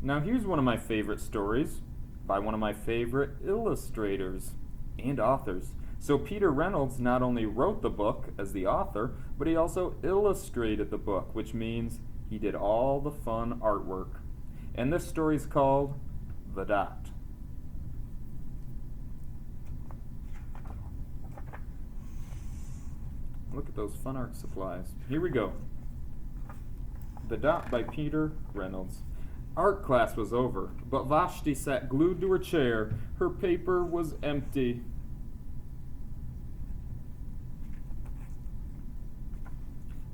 Now here's one of my favorite stories by one of my favorite illustrators and authors. So Peter Reynolds not only wrote the book as the author, but he also illustrated the book, which means he did all the fun artwork. And this story is called The Dot. Look at those fun art supplies. Here we go. The Dot by Peter Reynolds. Art class was over, but Vashti sat glued to her chair. Her paper was empty.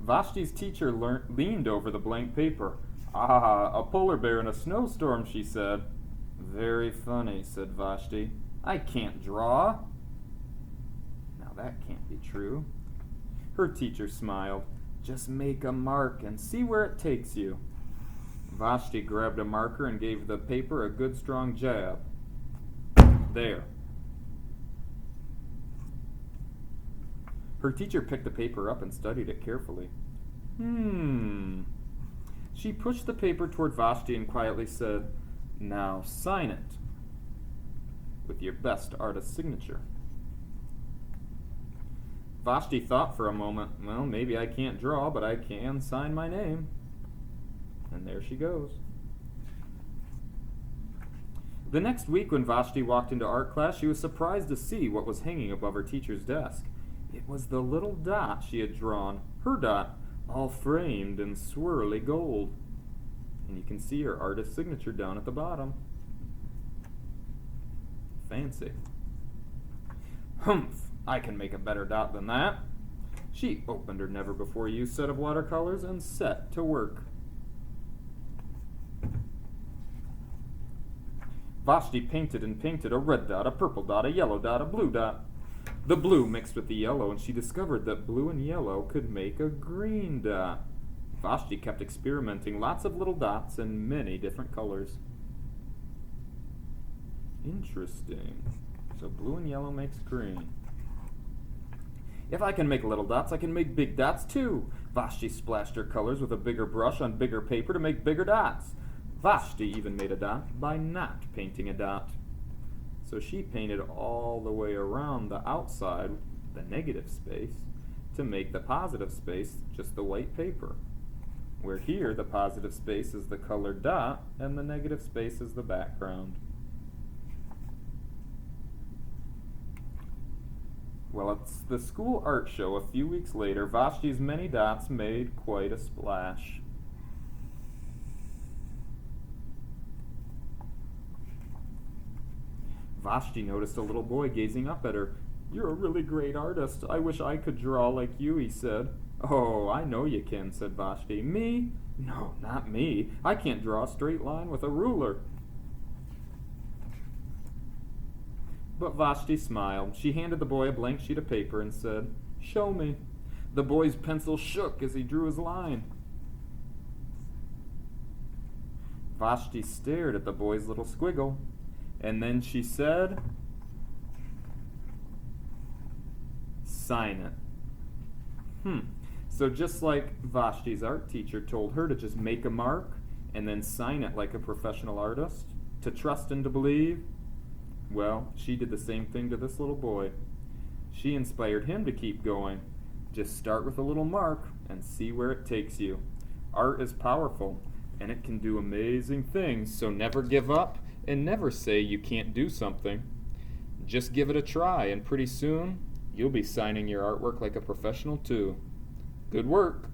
Vashti's teacher leaned over the blank paper. "Ah, a polar bear in a snowstorm," she said. "Very funny," said Vashti. "I can't draw." Now that can't be true. Her teacher smiled. "Just make a mark and see where it takes you." Vashti grabbed a marker and gave the paper a good strong jab. There. Her teacher picked the paper up and studied it carefully. She pushed the paper toward Vashti and quietly said, "Now sign it with your best artist's signature." Vashti thought for a moment. "Well, maybe I can't draw, but I can sign my name." And there she goes. The next week when Vashti walked into art class, she was surprised to see what was hanging above her teacher's desk. It was the little dot she had drawn, her dot, all framed in swirly gold. And you can see her artist's signature down at the bottom. Fancy. "Humph, I can make a better dot than that." She opened her never-before-used set of watercolors and set to work. Vashti painted and painted a red dot, a purple dot, a yellow dot, a blue dot. The blue mixed with the yellow, and she discovered that blue and yellow could make a green dot. Vashti kept experimenting, lots of little dots in many different colors. Interesting. So blue and yellow makes green. If I can make little dots, I can make big dots too. Vashti splashed her colors with a bigger brush on bigger paper to make bigger dots. Vashti even made a dot by not painting a dot. So she painted all the way around the outside, the negative space, to make the positive space just the white paper. Where here the positive space is the colored dot and the negative space is the background. Well, at the school art show a few weeks later, Vashti's many dots made quite a splash. Vashti noticed a little boy gazing up at her. "You're a really great artist. I wish I could draw like you," he said. "Oh, I know you can," said Vashti. "Me? No, not me. I can't draw a straight line with a ruler." But Vashti smiled. She handed the boy a blank sheet of paper and said, "Show me." The boy's pencil shook as he drew his line. Vashti stared at the boy's little squiggle. And then she said, "Sign it." So just like Vashti's art teacher told her to just make a mark and then sign it like a professional artist, to trust and to believe, well, she did the same thing to this little boy. She inspired him to keep going. Just start with a little mark and see where it takes you. Art is powerful, and it can do amazing things, so never give up. And never say you can't do something. Just give it a try, and pretty soon, you'll be signing your artwork like a professional too. Good work.